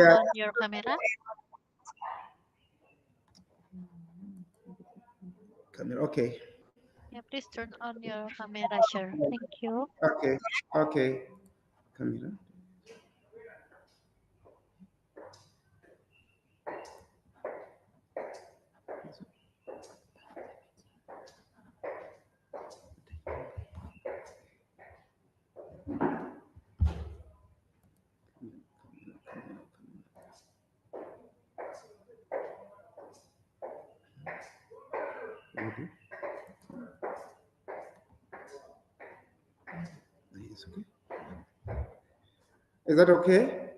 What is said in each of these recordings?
on your camera. Camera, okay. Yeah, please turn on your camera, sir. Thank you. Okay, okay. Camera. Okay. Is that okay?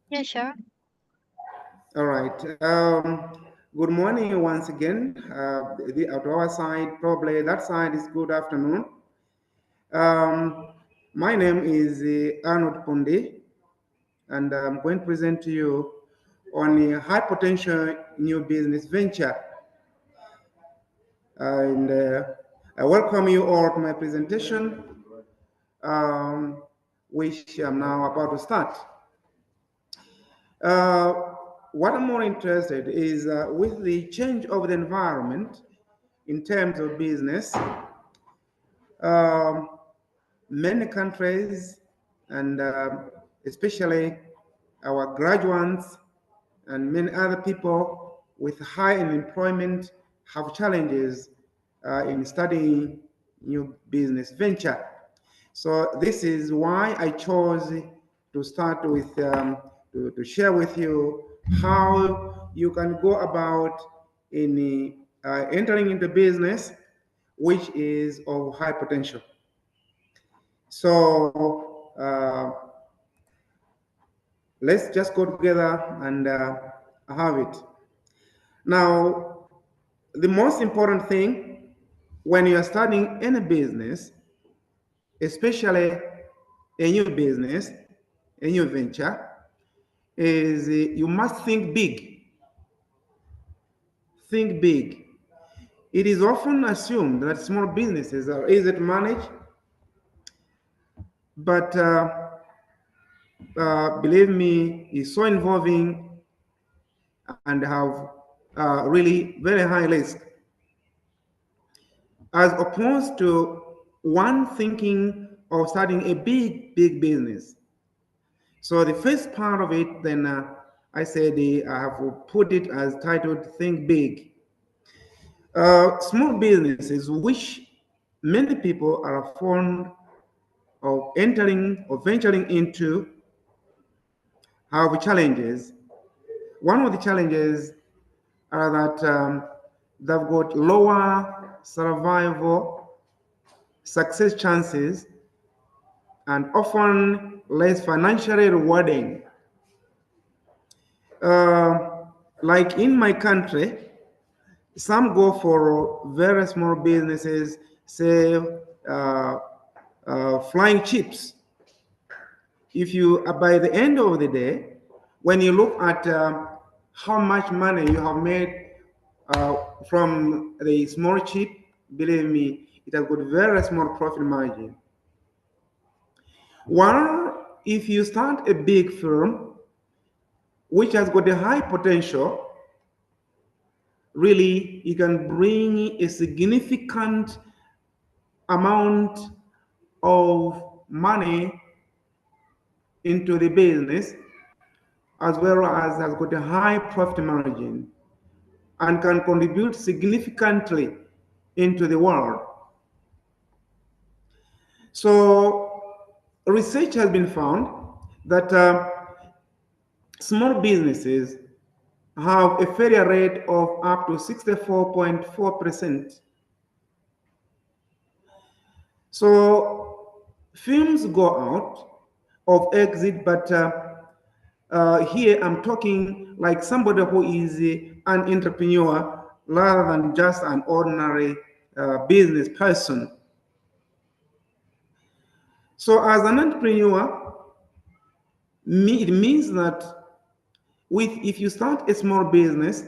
Yeah, sure. All right. Good morning once again. At our side, probably that side is good afternoon. Um, my name is Arnold Pundi, and I'm going to present to you on a high potential new business venture. And I welcome you all to my presentation, which I'm now about to start. Uh, what I'm more interested is with the change of the environment in terms of business, um, many countries and especially our graduates and many other people with high unemployment have challenges in studying new business venture. So this is why I chose to start with, to share with you how you can go about in entering into business, which is of high potential. So let's just go together and have it. Now, the most important thing when you are starting any business, especially a new business, a new venture, is you must think big. Think big. It is often assumed that small businesses are easy to manage, but believe me, it's so involving and have really very high risk, as opposed to one thinking of starting a big business. So the first part of it, then I said I have put it as titled "Think Big." Small businesses, which many people are fond of entering or venturing into, have challenges. One of the challenges are that they've got lower survival success chances and often less financially rewarding. Uh, like in my country, some go for very small businesses, say flying chips. If you, by the end of the day, when you look at how much money you have made from the small chip, believe me, it has got very small profit margin. While if you start a big firm, which has got a high potential, really you can bring a significant amount of money into the business, as well as has got a high profit margin and can contribute significantly into the world. So research has been found that small businesses have a failure rate of up to 64.4%. So firms go out of exit, but here I'm talking like somebody who is an entrepreneur rather than just an ordinary business person. So as an entrepreneur, it means that if you start a small business,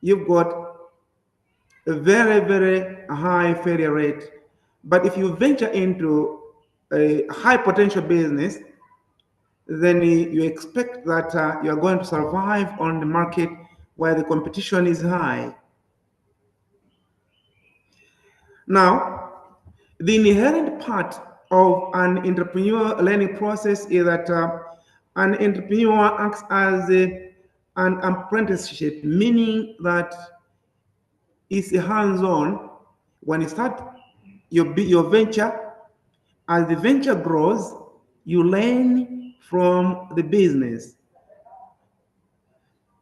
you've got a very high failure rate. But if you venture into a high potential business, then you expect that you are going to survive on the market where the competition is high. Now, the inherent part of an entrepreneur learning process is that an entrepreneur acts as an apprenticeship, meaning that it's hands-on. When you start your venture, as the venture grows, you learn from the business.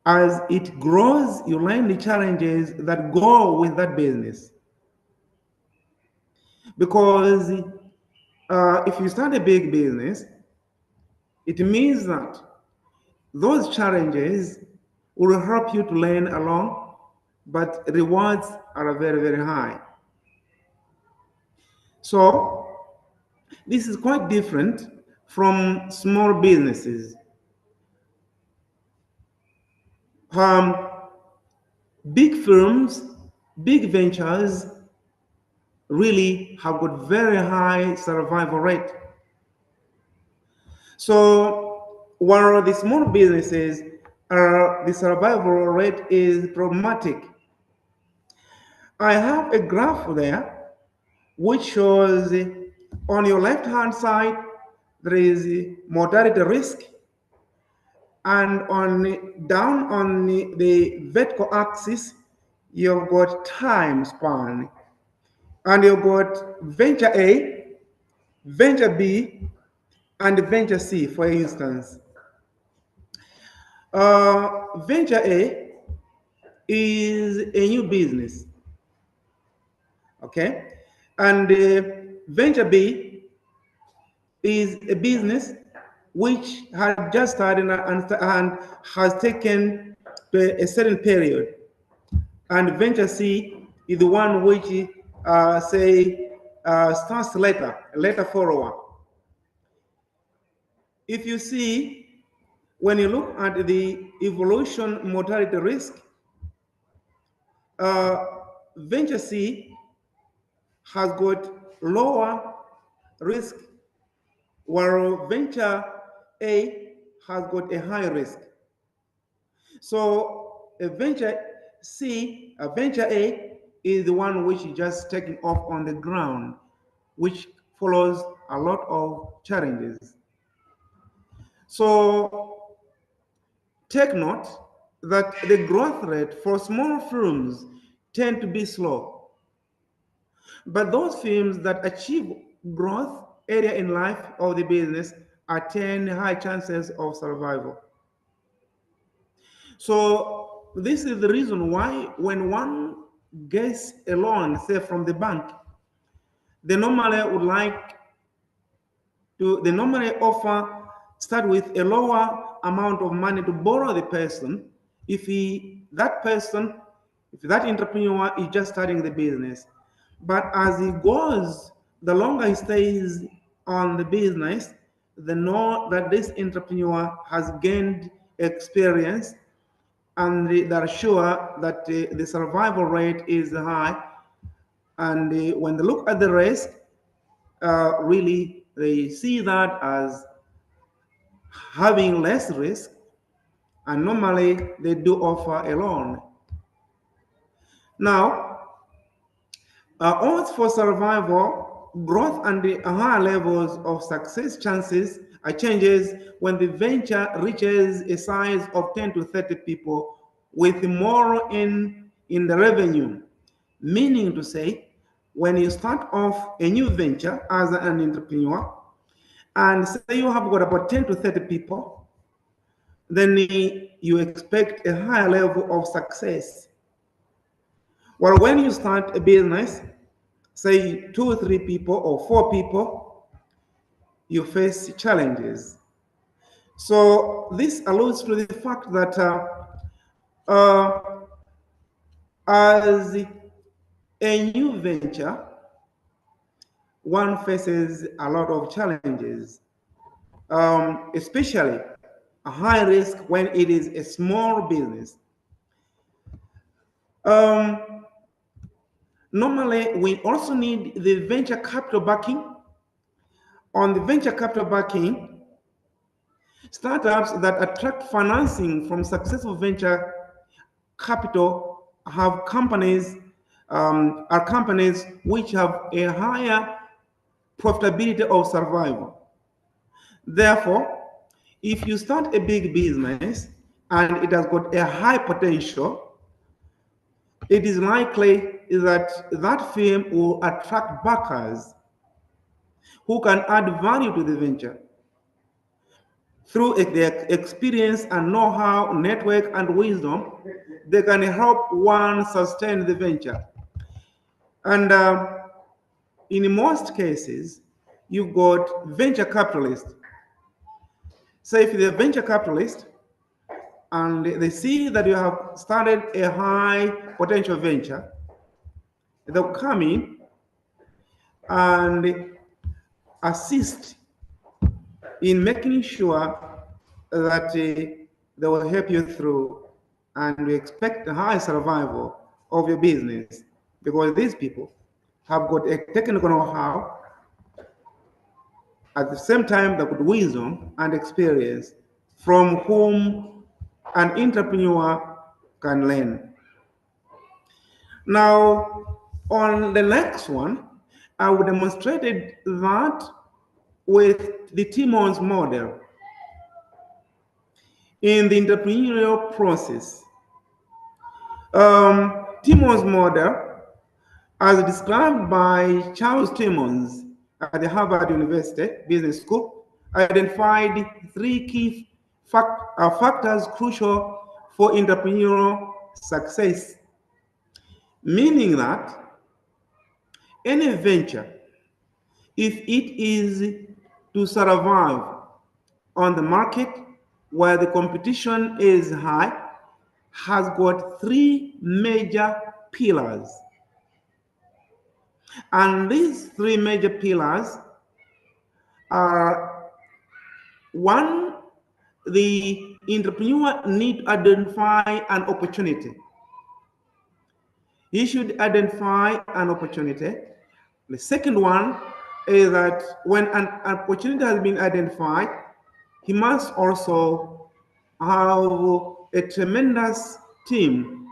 As it grows, you learn the challenges that go with that business. Because if you start a big business, it means that those challenges will help you to learn along, but rewards are very, very high. So this is quite different from small businesses. Big firms, big ventures really have got very high survival rate. So while the small businesses, the survival rate is problematic. I have a graph there which shows on your left-hand side there is mortality risk, and down on the vertical axis you've got time span, and you've got venture A, venture B, and venture C, for instance. Venture A is a new business, okay? And venture B is a business which had just started and has taken a certain period. And venture C is the one which, starts later follower. If you see, when you look at the evolution mortality risk, venture C has got lower risk, while venture A has got a high risk. So a venture A is the one which is just taking off on the ground, which follows a lot of challenges. So take note that the growth rate for small firms tend to be slow. But those firms that achieve growth earlier in life of the business attain high chances of survival. So this is the reason why when one gets a loan, say from the bank, they normally start with a lower amount of money to borrow the person if that entrepreneur is just starting the business. But as he goes, the longer he stays on the business, the more that this entrepreneur has gained experience, and they are sure that the survival rate is high. And when they look at the risk, really they see that as having less risk, and normally they do offer a loan. Now, odds for survival, growth, and the higher levels of success chances changes when the venture reaches a size of 10 to 30 people with more in the revenue. Meaning to say, when you start off a new venture as an entrepreneur, and say you have got about 10 to 30 people, then you expect a higher level of success. Well, when you start a business, say 2 or 3 people or 4 people, you face challenges. So this alludes to the fact that as a new venture, one faces a lot of challenges, especially a high risk when it is a small business. Normally, we also need the venture capital backing. On the venture capital backing, Startups that attract financing from successful venture capital have companies are companies which have a higher profitability of survival. Therefore, if you start a big business and it has got a high potential, it is likely that that firm will attract backers who can add value to the venture through their experience and know-how, network, and wisdom. They can help one sustain the venture. And in most cases, you've got venture capitalists. So if they're venture capitalists and they see that you have started a high potential venture, they'll come in and assist in making sure that they will help you through, and we expect a high survival of your business because these people have got a technical know-how, at the same time they've got wisdom and experience from whom an entrepreneur can learn. Now, on the next one, I will demonstrate that with the Timon's model in the entrepreneurial process. Timon's model, as described by Charles Timmons at the Harvard University Business School, identified three key factors crucial for entrepreneurial success, meaning that any venture, if it is to survive on the market where the competition is high, has got three major pillars. And these three major pillars are: one, the entrepreneur needs to identify an opportunity. He should identify an opportunity. The second one is that when an opportunity has been identified, he must also have a tremendous team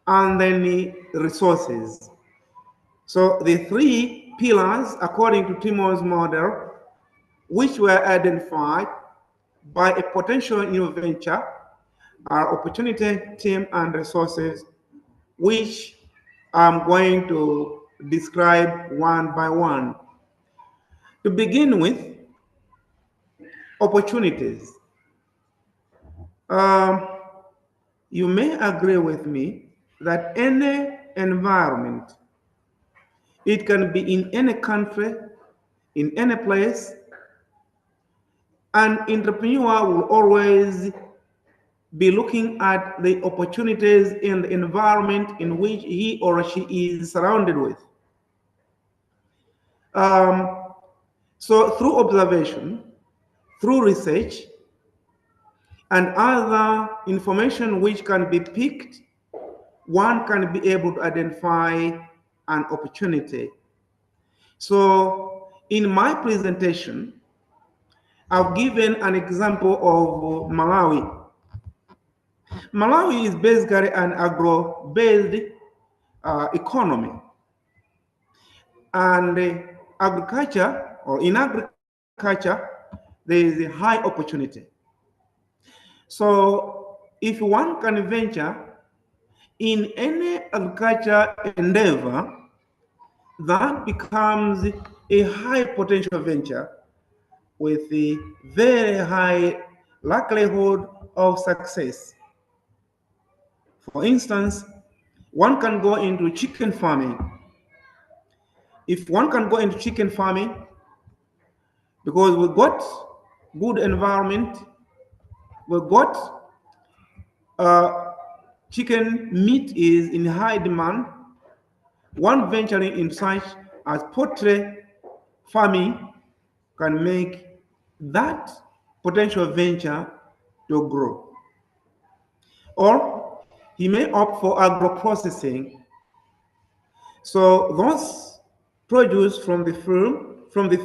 and then the resources. So the three pillars, according to Timon's model, which were identified by a potential new venture, are opportunity, team, and resources, which I'm going to describe one by one. To begin with, opportunities. You may agree with me that any environment, it can be in any country, in any place, an entrepreneur will always be looking at the opportunities in the environment in which he or she is surrounded with. So through observation, through research, and other information which can be picked, one can be able to identify an opportunity. So in my presentation, I've given an example of Malawi. Malawi is basically an agro-based economy. And agriculture, or in agriculture, there is a high opportunity. So if one can venture in any agriculture endeavor, that becomes a high potential venture with a very high likelihood of success. For instance, one can go into chicken farming. If one can go into chicken farming, because we've got good environment, we've got chicken meat is in high demand, one venturing in such as poultry farming can make that potential venture to grow. Or he may opt for agro-processing. So those produce from the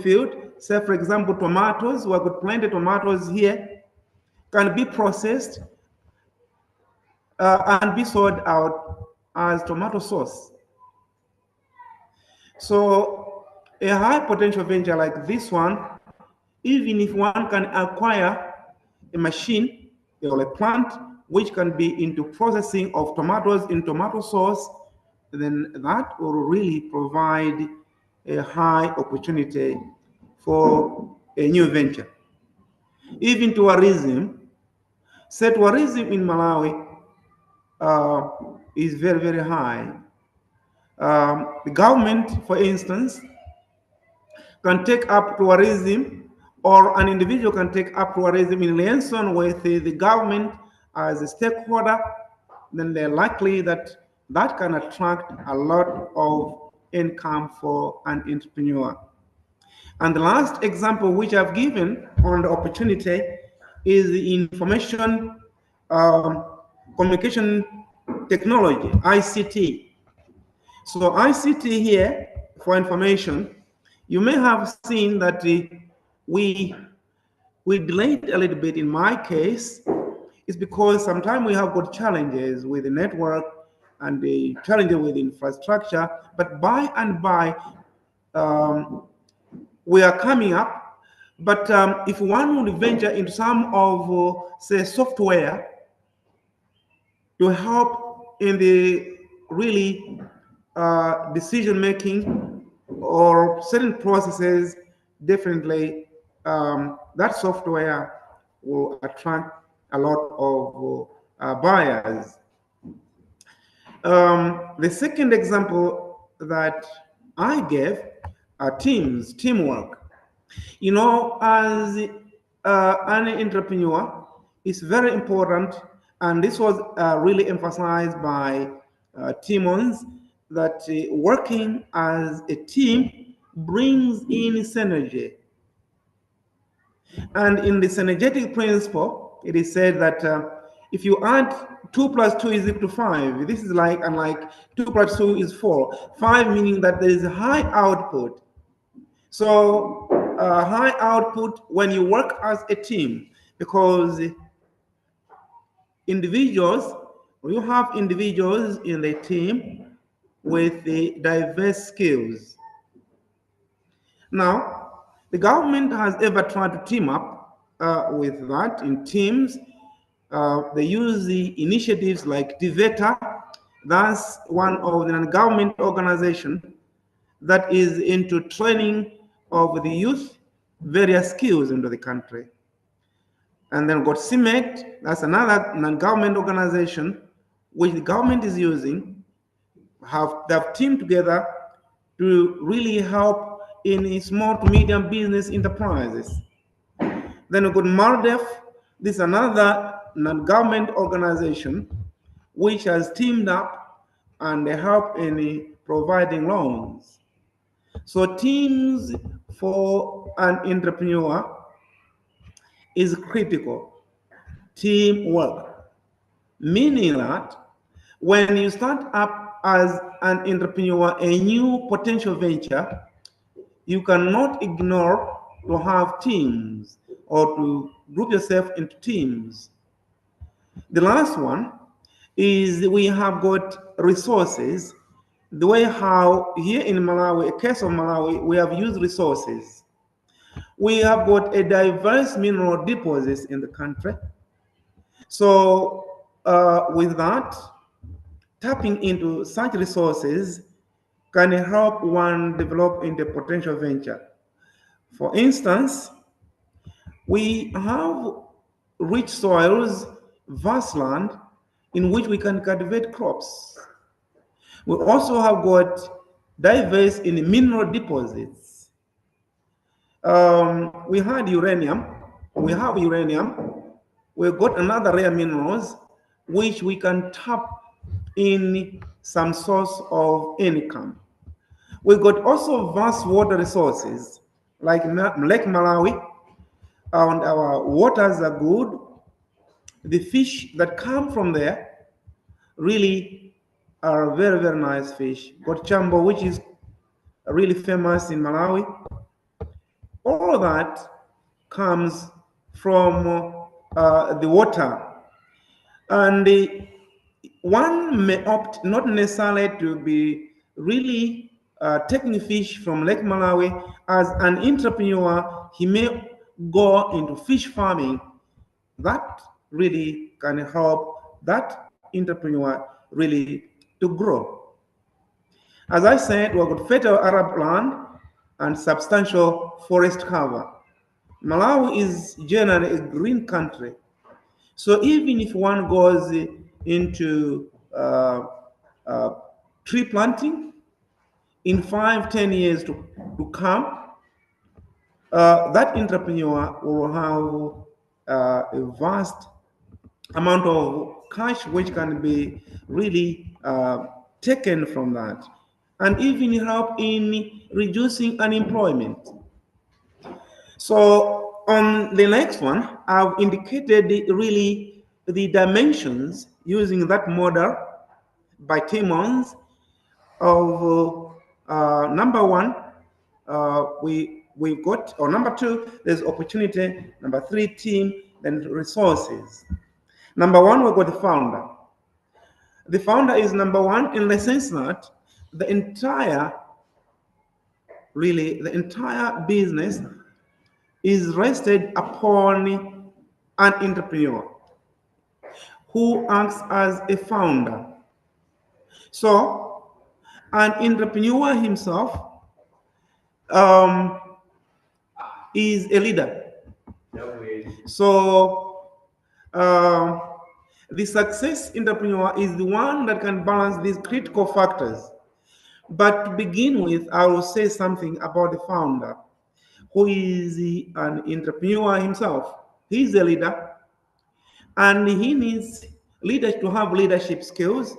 field say for example, tomatoes, we could plant the tomatoes here, can be processed and be sold out as tomato sauce. So a high potential venture like this one, even if one can acquire a machine or a plant which can be into processing of tomatoes in tomato sauce, then that will really provide a high opportunity for a new venture. Even tourism, say tourism in Malawi is very, very high. The government, for instance, can take up tourism, or an individual can take up tourism in liaison with the government as a stakeholder, then they're likely that that can attract a lot of income for an entrepreneur. And the last example which I've given on the opportunity is the information communication technology, ICT. So ICT here, for information, you may have seen that we delayed a little bit in my case. It's because sometimes we have got challenges with the network and the challenges with infrastructure, but by and by, we are coming up. But if one would venture into some of, say, software to help in the really decision making or certain processes, definitely that software will attract a lot of buyers. The second example that I gave are teamwork. You know, as an entrepreneur, it's very important, and this was really emphasized by Timons, that working as a team brings in synergy. And in the synergetic principle, it is said that if you add 2 plus 2 is equal to 5, this is like, and like 2 plus 2 is 4. 5 meaning that there is a high output. So high output when you work as a team, because individuals, you have individuals in the team with the diverse skills. Now, the government has ever tried to team up with that in teams. They use the initiatives like Novita. That's one of the non-government organizations that is into training of the youth various skills into the country. And then got CIMET, that's another non-government organization which the government is using. They have teamed together to really help in small to medium business enterprises. Then we got MARDEF. This is another non-government organization which has teamed up and they help in providing loans. So teams for an entrepreneur is critical. Teamwork, meaning that when you start up as an entrepreneur, a new potential venture, you cannot ignore to have teams or to group yourself into teams. The last one is we have got resources. The way how here in Malawi, a case of Malawi, we have used resources. We have got a diverse mineral deposits in the country. So with that, tapping into such resources can help one develop into a potential venture. For instance, we have rich soils, vast land in which we can cultivate crops. We also have got diverse in mineral deposits. We had uranium. We have uranium. We've got another rare minerals which we can tap in some source of income. We've got also vast water resources like Lake Malawi, and our waters are good. The fish that come from there really are very, very nice fish. Got chambo, which is really famous in Malawi. All all that comes from the water. And one may opt not necessarily to be really taking fish from Lake Malawi. As an entrepreneur, he may go into fish farming. That really can help that entrepreneur really to grow. As I said, we've got fertile Arab land and substantial forest cover. Malawi is generally a green country. So even if one goes into tree planting, in 5-10 years to come, that entrepreneur will have a vast amount of cash which can be really taken from that, and even help in reducing unemployment. So on the next one, I've indicated really the dimensions using that model by Timmons of number one, we've got, or number two, there's opportunity. Number three, team, then resources. Number one, we've got the founder. The founder is number one in the sense that the entire business is rested upon an entrepreneur who acts as a founder. So an entrepreneur himself is a leader. So the success entrepreneur is the one that can balance these critical factors. But to begin with, I will say something about the founder, who is an entrepreneur himself. He's a leader, and he needs leaders to have leadership skills.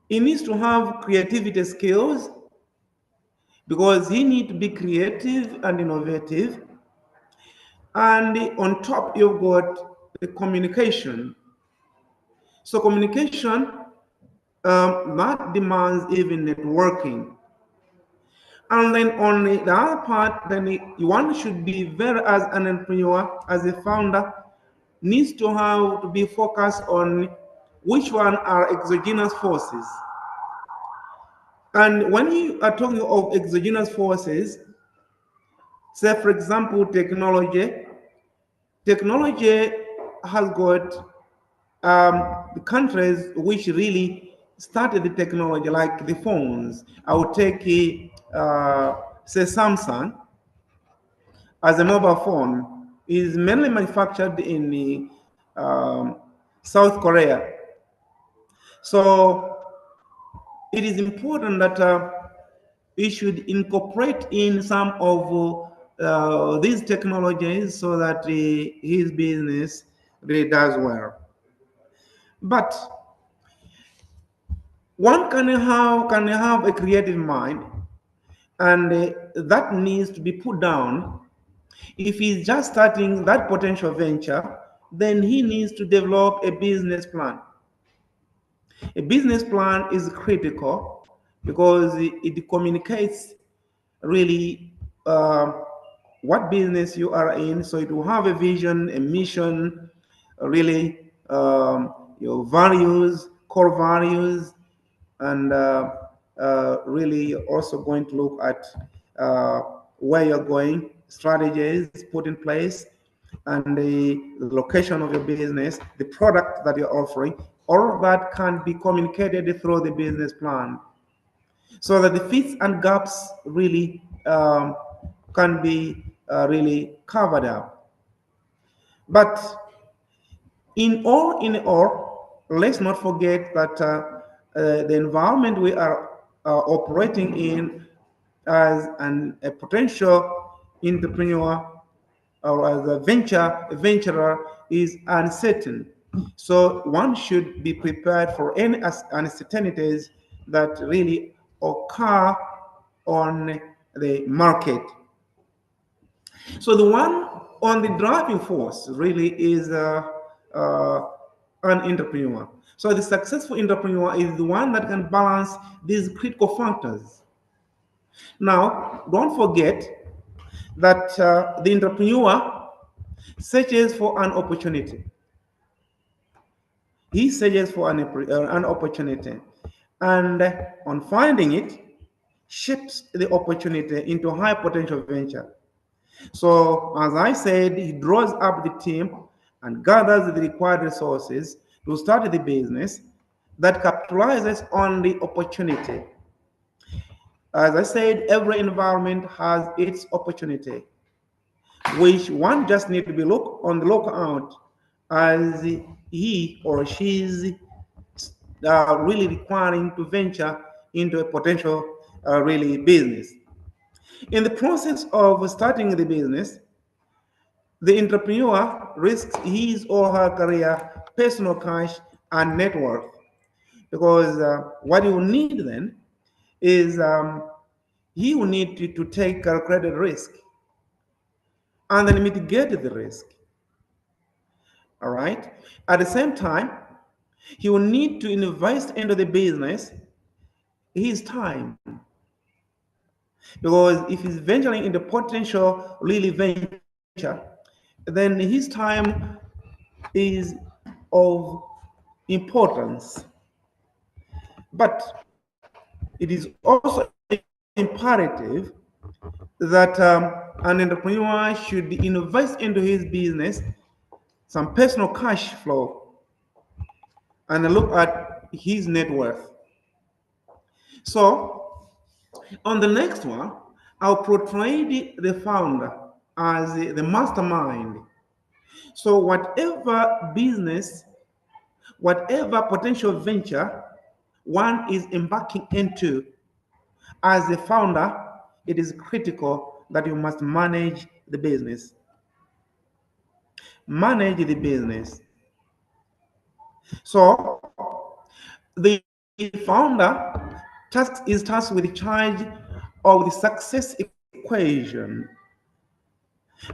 He needs to have creativity skills, because he needs to be creative and innovative. And on top, you've got the communication. So communication, that demands even networking. And then on the other part, then one should be very, as an entrepreneur, as a founder, needs to have to be focused on which one are exogenous forces. And when you are talking of exogenous forces, say for example, technology has got the countries which really started the technology, like the phones. I would take say Samsung as a mobile phone, is mainly manufactured in the, South Korea. So it is important that we should incorporate in some of these technologies so that his business really does well. But one can have a creative mind, and that needs to be put down. If he's just starting that potential venture, then he needs to develop a business plan. A business plan is critical because it communicates really what business you are in. So it will have a vision, a mission, really your values, core values, and really also going to look at where you're going, strategies put in place, and the location of your business, the product that you're offering. All of that can be communicated through the business plan, so that the fits and gaps really can be really covered up. But in all, let's not forget that the environment we are operating in as a potential entrepreneur or as a venturer is uncertain. So one should be prepared for any uncertainties that really occur on the market. So the one on the driving force really is an entrepreneur. So the successful entrepreneur is the one that can balance these critical factors. Now, don't forget that the entrepreneur searches for an opportunity. He searches for an opportunity, and on finding it, shapes the opportunity into a high potential venture. So, as I said, he draws up the team and gathers the required resources to start the business that capitalizes on the opportunity. As I said, every environment has its opportunity, which one just need to be on the lookout as he or she is really requiring to venture into a potential really business. In the process of starting the business, the entrepreneur risks his or her career, personal cash, and net worth. Because what you need then is he will need to take calculated risk and then mitigate the risk. All right. At the same time, he will need to invest into the business his time. Because if he's venturing into potential really venture, then his time is of importance. But it is also imperative that an entrepreneur should invest into his business some personal cash flow and look at his net worth. So, on the next one, I'll portray the founder as the mastermind. So, whatever business, whatever potential venture one is embarking into, as the founder, it is critical that you must manage the business. Manage the business. So, the founder is tasked with the charge of the success equation,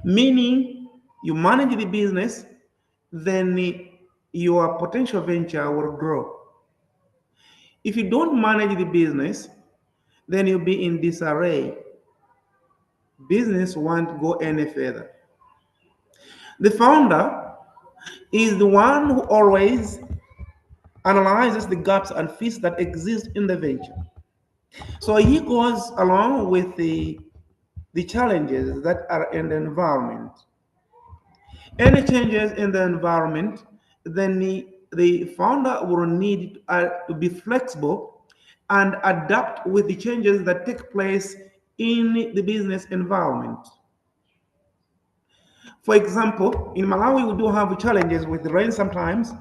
meaning you manage the business, then your potential venture will grow. If you don't manage the business, then you'll be in disarray. Business won't go any further. The founder is the one who always analyzes the gaps and fits that exist in the venture. So he goes along with the challenges that are in the environment. Any changes in the environment, then the founder will need to be flexible and adapt with the changes that take place in the business environment. For example, in Malawi, we do have challenges with the rain sometimes.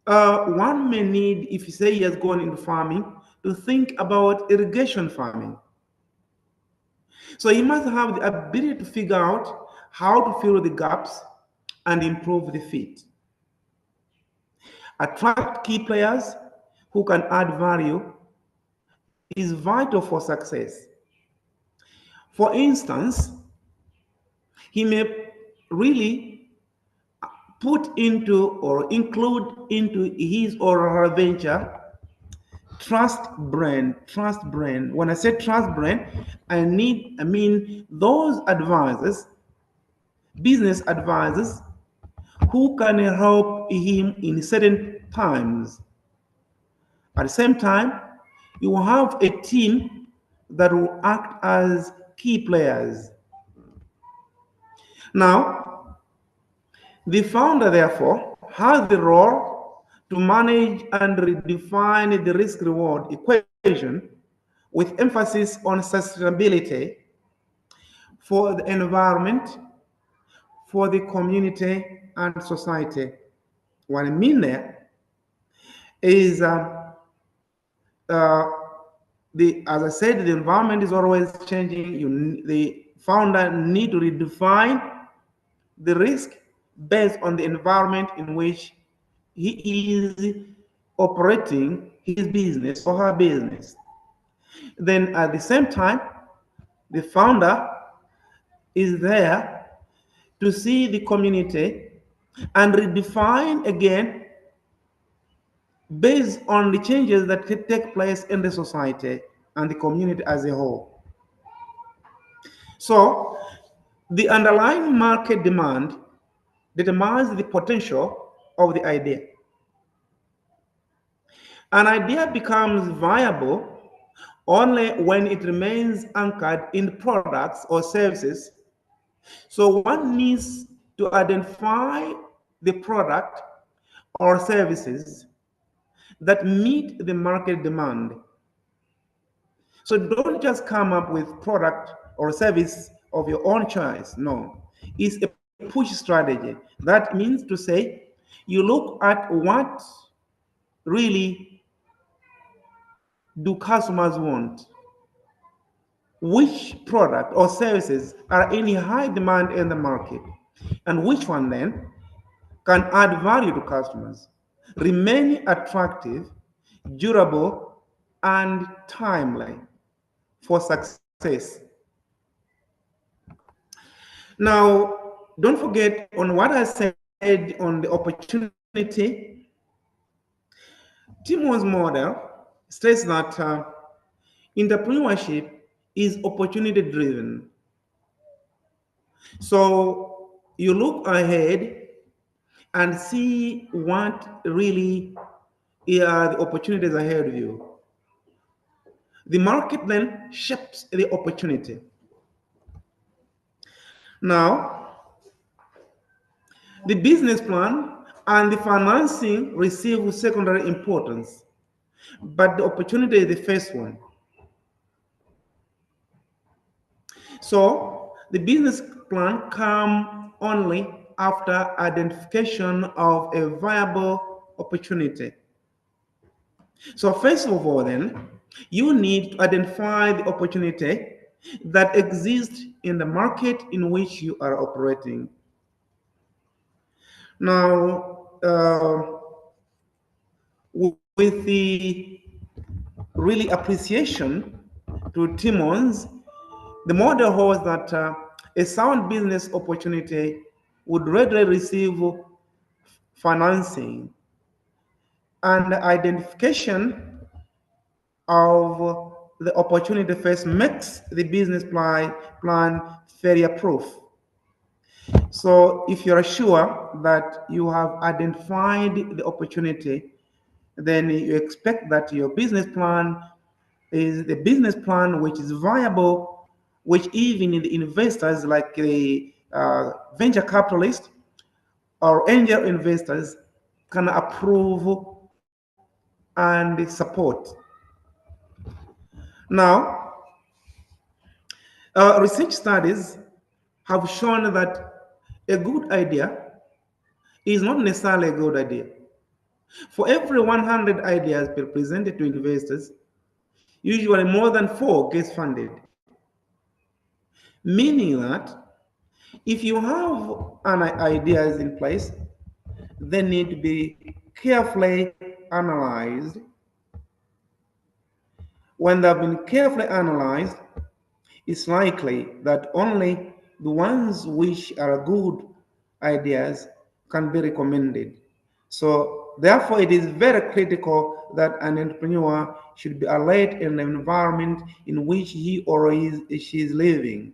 One may need, if you say he has gone into farming, to think about irrigation farming. So he must have the ability to figure out how to fill the gaps and improve the fit. Attract key players who can add value is vital for success. For instance, he may really put into or include into his or her venture trust brand. When I say trust brand, I mean those advisors, business advisors, who can help him in certain times. At the same time, you will have a team that will act as key players. Now, the founder, therefore, has the role to manage and redefine the risk-reward equation with emphasis on sustainability for the environment, for the community and society. What I mean there is, as I said, the environment is always changing. The founder need to redefine the risk based on the environment in which he is operating his business or her business. Then at the same time, the founder is there to see the community and redefine again based on the changes that could take place in the society and the community as a whole. So the underlying market demand determines the potential of the idea. An idea becomes viable only when it remains anchored in products or services. So one needs to identify the product or services that meet the market demand. So don't just come up with product or service of your own choice. No, it's a push strategy. That means to say you look at what really do customers want, which product or services are in high demand in the market, and which one then can add value to customers, remain attractive, durable, and timely for success. Now, don't forget on what I said on the opportunity. Timon's model states that entrepreneurship is opportunity driven. So you look ahead and see what really are the opportunities ahead of you. The market then shapes the opportunity. Now, the business plan and the financing receive secondary importance, but the opportunity is the first one. So the business plan comes only after identification of a viable opportunity. So first of all, then, you need to identify the opportunity that exists in the market in which you are operating. Now, with the really appreciation to Timmons, the model holds that a sound business opportunity would readily receive financing, and the identification of the opportunity first makes the business plan failure proof. So if you are sure that you have identified the opportunity, then you expect that your business plan is the business plan which is viable, which even the investors like the venture capitalists or angel investors can approve and support. Now, research studies have shown that a good idea is not necessarily a good idea. For every 100 ideas presented to investors, usually more than 4 gets funded. Meaning that if you have an ideas in place, they need to be carefully analyzed. When they've been carefully analyzed, it's likely that only the ones which are good ideas can be recommended. So therefore, it is very critical that an entrepreneur should be alert in the environment in which he or she is living.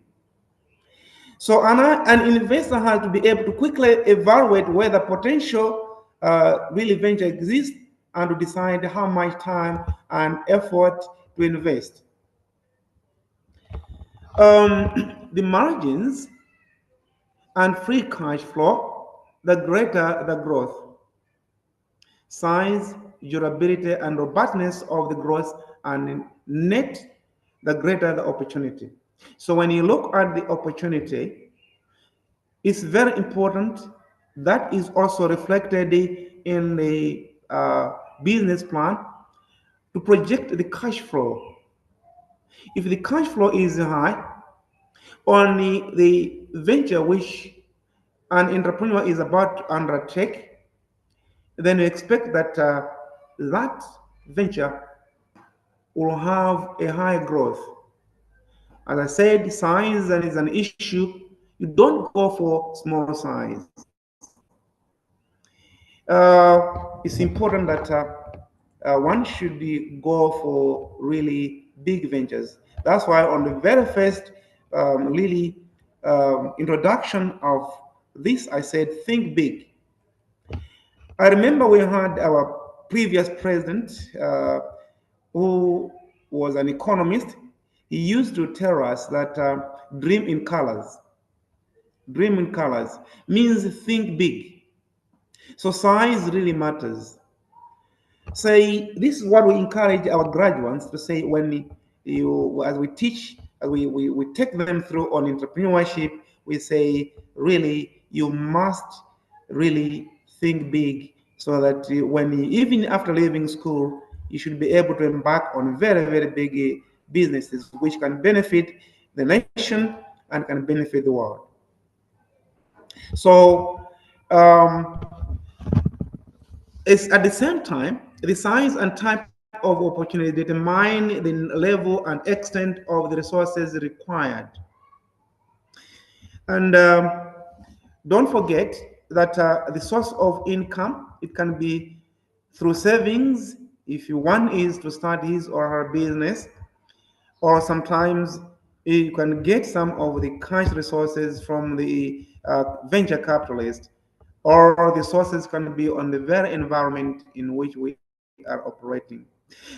So an investor has to be able to quickly evaluate whether potential really venture exists and to decide how much time and effort to invest. The margins and free cash flow, the greater the growth. Size, durability, and robustness of the growth and net, the greater the opportunity. So when you look at the opportunity, it's very important that is also reflected in the business plan to project the cash flow. If the cash flow is high, only the venture which an entrepreneur is about to undertake, then you expect that that venture will have a high growth. As I said, size is an issue. You don't go for small size. It's important that one should go for really big ventures. That's why on the very first really introduction of this, I said, think big. I remember we had our previous president who was an economist. He used to tell us that dream in colors. Dream in colors means think big. So size really matters. Say, this is what we encourage our graduates to say when as we teach, we take them through on entrepreneurship, we say, really, you must really think big so that even after leaving school, you should be able to embark on very, very big businesses which can benefit the nation and can benefit the world. So, it's at the same time, the size and type of opportunity determine the level and extent of the resources required. And don't forget that the source of income, it can be through savings, if one is to start his or her business, or sometimes you can get some of the cash resources from the venture capitalist, or the sources can be on the very environment in which we are operating.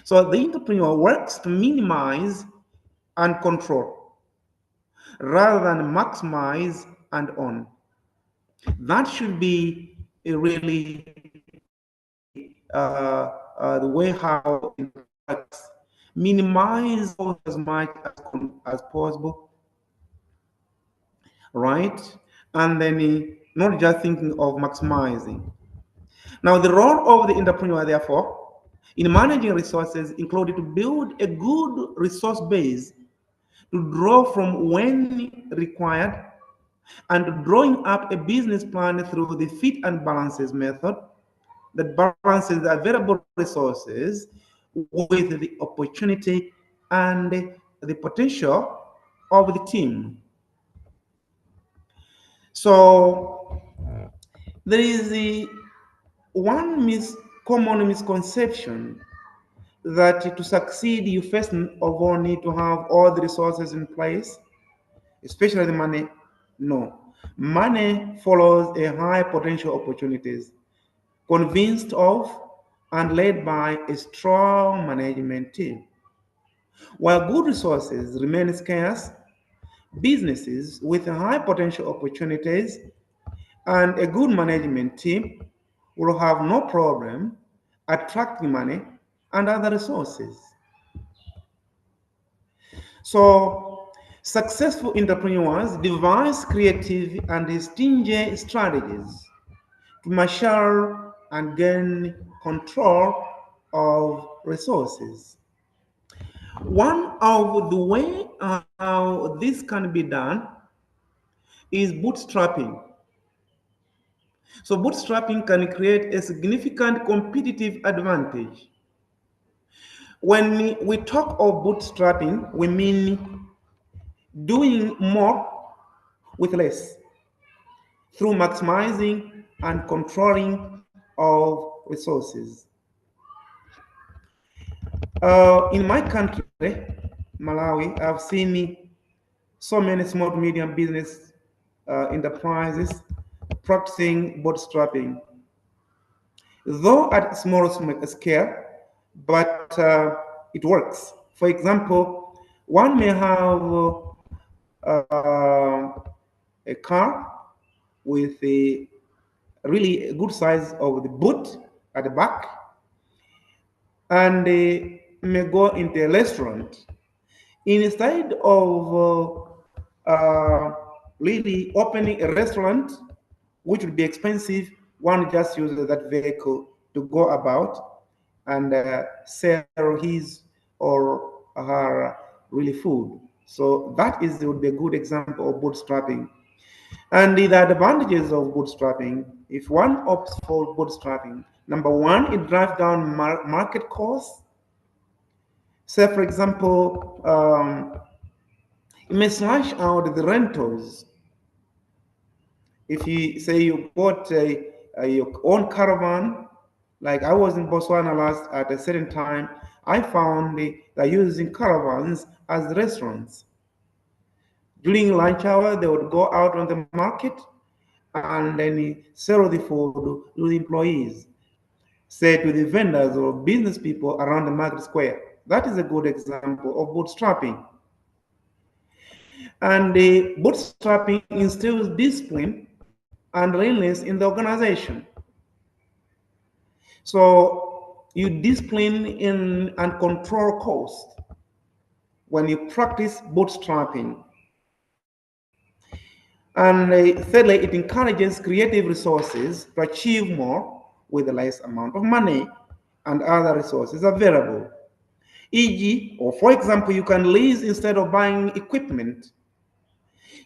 So the entrepreneur works to minimize and control rather than maximize and own. That should be a really the way how it works. Minimize as much as possible, right? And then not just thinking of maximizing. Now, the role of the entrepreneur, therefore, in managing resources included to build a good resource base to draw from when required, and drawing up a business plan through the fit and balances method that balances the available resources with the opportunity and the potential of the team. So there is the common misconception that to succeed, you first of all need to have all the resources in place, especially the money. No. Money follows a high potential opportunities, convinced of and led by a strong management team. While good resources remain scarce, businesses with high potential opportunities and a good management team will have no problem attracting money and other resources. So, successful entrepreneurs devise creative and stingy strategies to marshal and gain control of resources. One of the way how this can be done is bootstrapping. So bootstrapping can create a significant competitive advantage. When we talk of bootstrapping, we mean doing more with less through maximizing and controlling of resources. In my country, Malawi, I've seen so many small to medium business enterprises practicing bootstrapping, though at small scale, but it works. For example, one may have a car with a really good size of the boot at the back, and they may go into a restaurant. Instead of really opening a restaurant, which would be expensive, one just uses that vehicle to go about and sell his or her really food. So that would be a good example of bootstrapping. And the advantages of bootstrapping, if one opts for bootstrapping, number one, it drives down market costs. Say, for example, you may slash out the rentals. If you say you bought your own caravan, like I was in Botswana last at a certain time, I found they're using caravans as restaurants. During lunch hour, they would go out on the market and then sell the food to the employees, say to the vendors or business people around the market square. That is a good example of bootstrapping. And the bootstrapping instills discipline and readiness in the organization. So you discipline in and control cost when you practice bootstrapping. And thirdly, it encourages creative resources to achieve more with a less amount of money and other resources available. E.g., or for example, you can lease instead of buying equipment.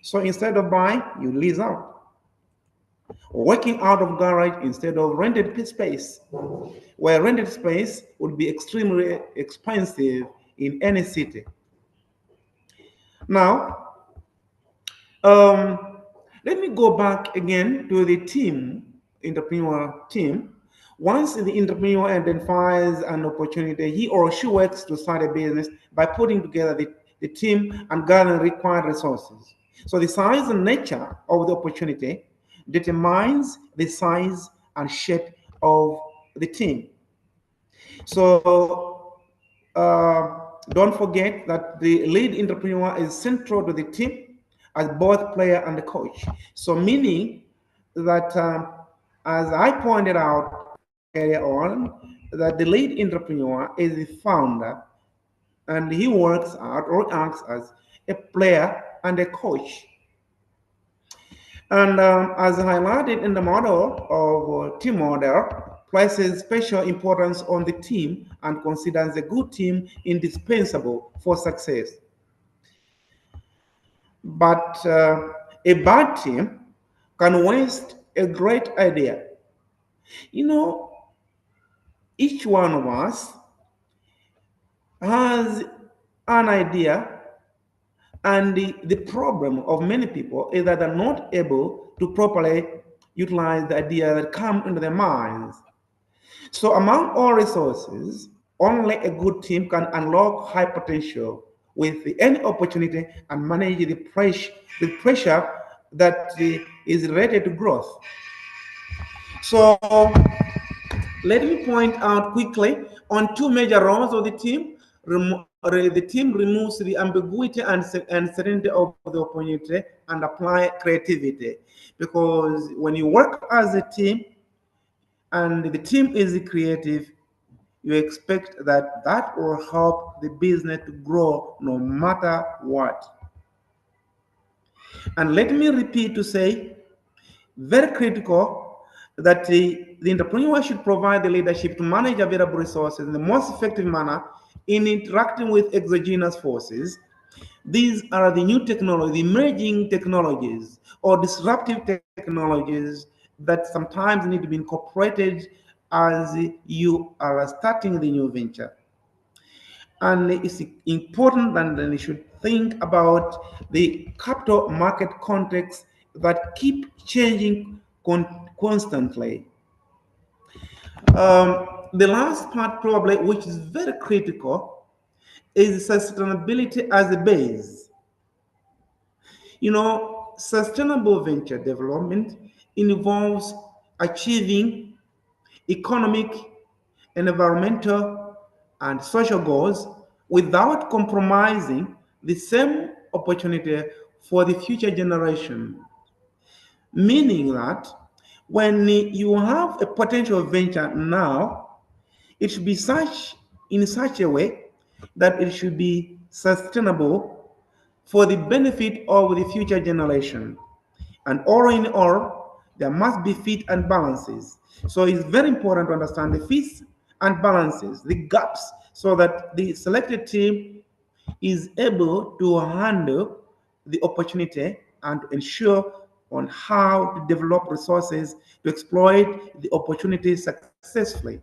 So instead of buying, you lease out. Or working out of garage instead of rented space, where rented space would be extremely expensive in any city. Now, let me go back again to the entrepreneur team. Once the entrepreneur identifies an opportunity, he or she works to start a business by putting together the team and gathering required resources. So the size and nature of the opportunity determines the size and shape of the team. So don't forget that the lead entrepreneur is central to the team as both player and the coach. So meaning that, as I pointed out earlier on, that the lead entrepreneur is the founder and he works out or acts as a player and a coach. And as highlighted in the model of team model, places special importance on the team and considers a good team indispensable for success. But a bad team can waste a great idea. You know, each one of us has an idea, and the problem of many people is that they're not able to properly utilize the idea that come into their minds. So among all resources, only a good team can unlock high potential with any opportunity and manage the pressure that is related to growth. So let me point out quickly on two major roles of the team. The team removes the ambiguity and uncertainty of the opportunity and apply creativity. Because when you work as a team and the team is creative, you expect that that will help the business to grow no matter what. And let me repeat to say, very critical that the entrepreneur should provide the leadership to manage available resources in the most effective manner in interacting with exogenous forces. These are the new technology, emerging technologies or disruptive technologies that sometimes need to be incorporated as you are starting the new venture. And it's important that you should think about the capital market context that keep changing constantly. The last part probably, which is very critical, is sustainability as a base. You know, sustainable venture development involves achieving economic, environmental, and social goals without compromising the same opportunity for the future generation. Meaning that when you have a potential venture now, it should be in such a way that it should be sustainable for the benefit of the future generation. And all in all, there must be fit and balances. So it's very important to understand the fits and balances, the gaps, so that the selected team is able to handle the opportunity and to ensure on how to develop resources to exploit the opportunity successfully.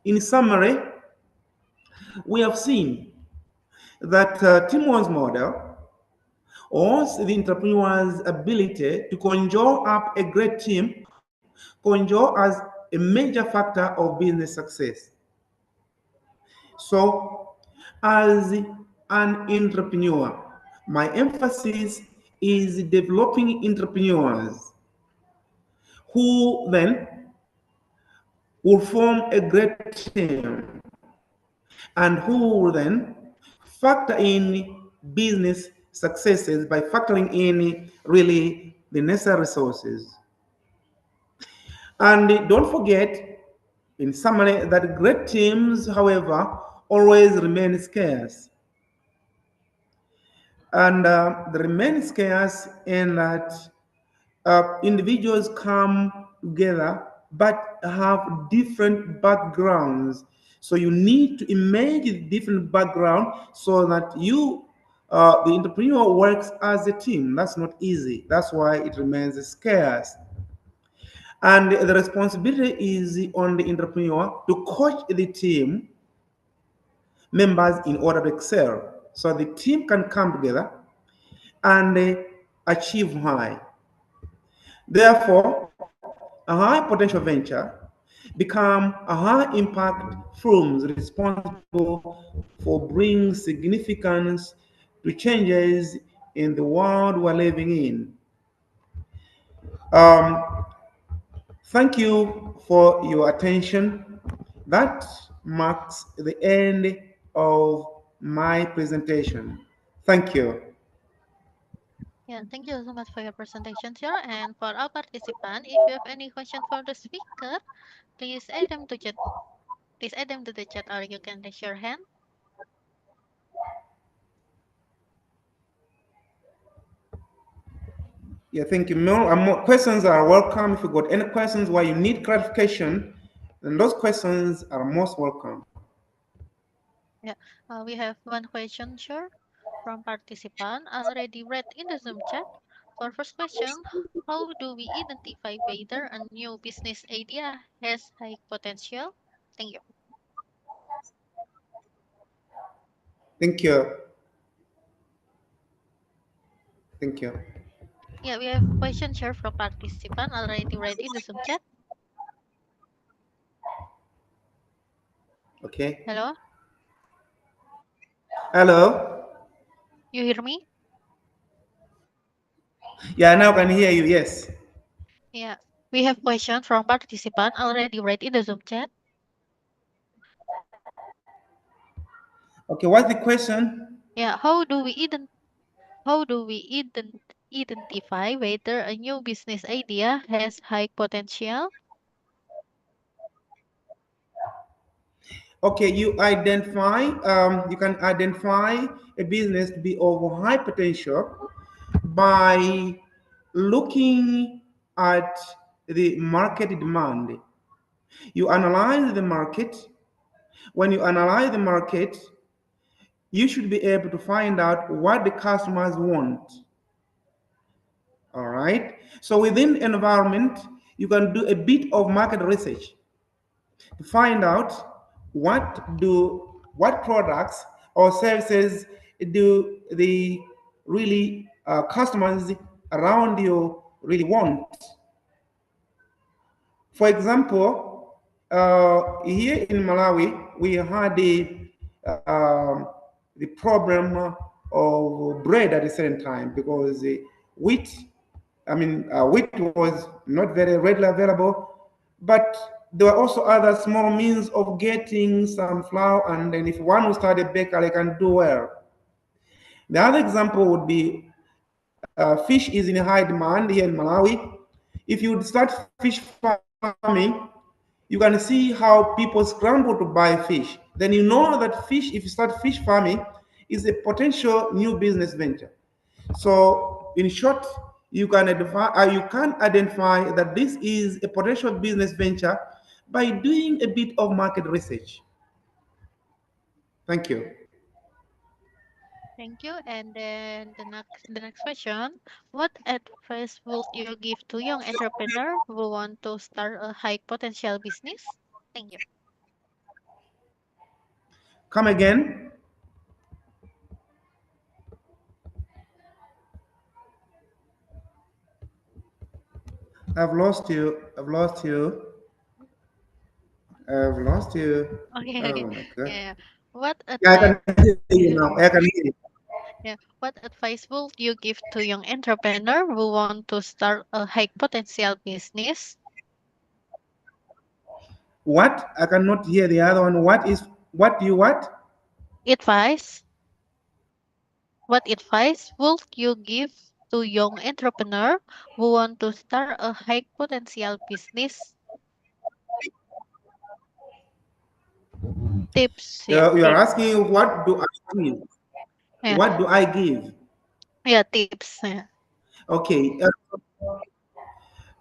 In summary, we have seen that Team One's model owns the entrepreneur's ability to conjure up a great team, conjure as a major factor of business success. So, as an entrepreneur, my emphasis is developing entrepreneurs who then will form a great team and who will then factor in business successes by factoring in really the necessary resources. And don't forget, in summary, that great teams, however, always remain scarce. And they remain scarce in that individuals come together but have different backgrounds. So you need to imagine different background so that the entrepreneur works as a team. That's not easy. That's why it remains scarce. And the responsibility is on the entrepreneur to coach the team members in order to excel. So the team can come together and achieve high. Therefore, a high potential venture become a high impact firms responsible for bringing significance to changes in the world we're living in. Um, Thank you for your attention. That marks the end of my presentation. Thank you. Yeah, thank you so much for your presentation, sir. And for our participant, if you have any question for the speaker, please add them to chat. Please add them to the chat, or you can raise your hand. Yeah, thank you. More questions are welcome. If you got any questions where you need clarification, then those questions are most welcome. Yeah, we have one question, sir, from participant already read in the Zoom chat. For first question, how do we identify whether a new business idea has high potential? Thank you. Thank you. Thank you. Yeah, we have question, sir, from participant already read in the Zoom chat. Okay. Hello, Hello. you hear me? Yeah, now I can hear you. Yes. Yeah, we have question from participant already read in the Zoom chat. Okay. What's the question? Yeah, how do we identify whether a new business idea has high potential? Okay, you can identify a business to be of high potential by looking at the market demand. You analyze the market. When you analyze the market, you should be able to find out what the customers want. All right. So within the environment, you can do a bit of market research to find out what products or services do the really customers around you really want. For example, here in Malawi, we had the problem of bread at a certain time because wheat, wheat was not very readily available, but there were also other small means of getting some flour, and then if one will start a bakery, can do well. The other example would be fish is in high demand here in Malawi. If you would start fish farming, you can see how people scramble to buy fish. Then you know that fish, if you start fish farming, is a potential new business venture. So, in short, you can identify that this is a potential business venture by doing a bit of market research. Thank you. Thank you. And then the next question, what advice would you give to young entrepreneur who want to start a high potential business? Thank you. Come again. I've lost you. I've lost you. I've lost you. Okay, Oh okay. my God. Yeah. What Yeah, I advice? can hear you now. I can hear you. Yeah. What advice would you give to young entrepreneur who want to start a high potential business? What? I cannot hear the other one. What is, what do you what? Advice. What advice would you give to young entrepreneur who want to start a high potential business? Tips, yeah, You are tips. asking what do I give? Yeah, What do I give? yeah, tips. Yeah. Okay,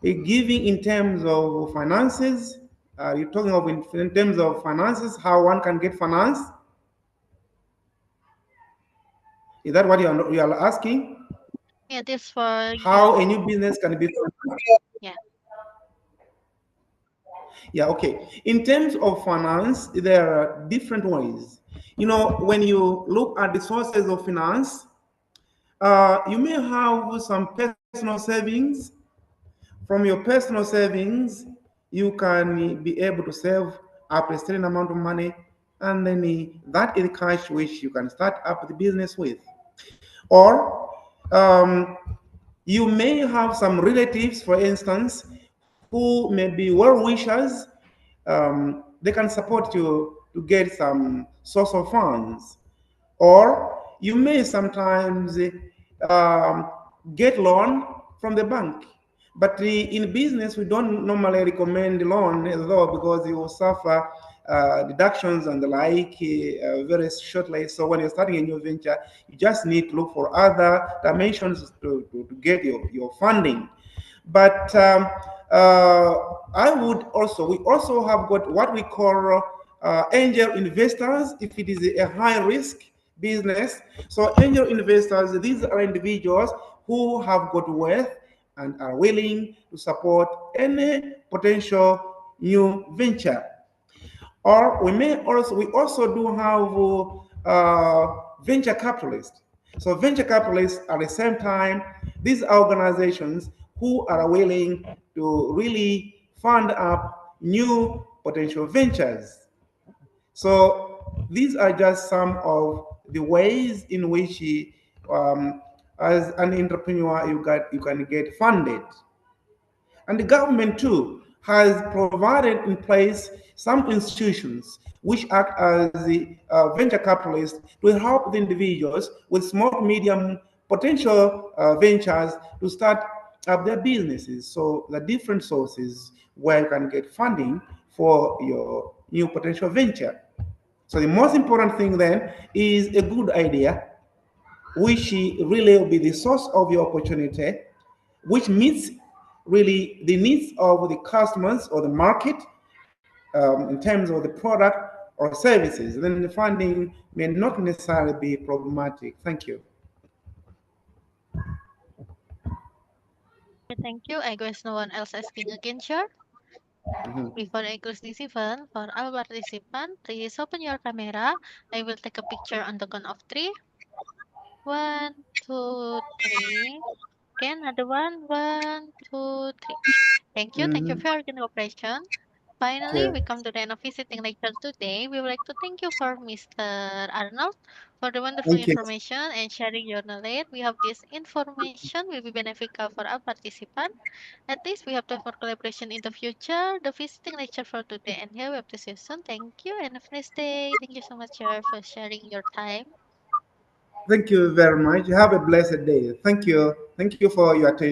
giving in terms of finances. You're talking of in terms of finances, how one can get finance. Is that what you are asking? Yeah, this for How a young. new business can be financed? Yeah, Yeah, okay. In terms of finance, there are different ways. You know, when you look at the sources of finance, you may have some personal savings. From your personal savings, you can be able to save up a certain amount of money, and then that is the cash which you can start up the business with. Or you may have some relatives, for instance, who may be well wishers. They can support you to get some source of funds. Or you may sometimes get loan from the bank. But in business, we don't normally recommend loan though, because you will suffer deductions and the like very shortly. So when you're starting a new venture, you just need to look for other dimensions to get your funding. But uh, we also have got what we call angel investors if it is a high risk business. So angel investors, these are individuals who have got wealth and are willing to support any potential new venture. Or we also do have venture capitalists. So venture capitalists at the same time, these are organizations who are willing to really fund up new potential ventures. So these are just some of the ways in which as an entrepreneur you can get funded. And the government too has provided in place some institutions which act as the venture capitalists to help the individuals with small to medium potential ventures to start up their businesses. So the different sources where you can get funding for your new potential venture. So the most important thing then is a good idea, which really will be the source of your opportunity, which meets really the needs of the customers or the market in terms of the product or services. Then the funding may not necessarily be problematic. Thank you. okay, thank you. I guess no one else asking again, sure. Mhm. Before I close this event, for our participant, please open your camera. I will take a picture on the count of three. One, two, three. Okay, another one. One, two, three. Thank you. Thank you Mhm. for your cooperation. Finally, Yeah. we come to the end of visiting lecture today. We would like to thank you for Mr. Arnold for the wonderful Thank you. information and sharing your knowledge. We hope this information will be beneficial for our participants. At least we hope to have more collaboration in the future. The visiting lecture for today and here we have the session. Thank you and have a nice day. Thank you so much, sir, for sharing your time. Thank you very much. Have a blessed day. Thank you. Thank you for your attention.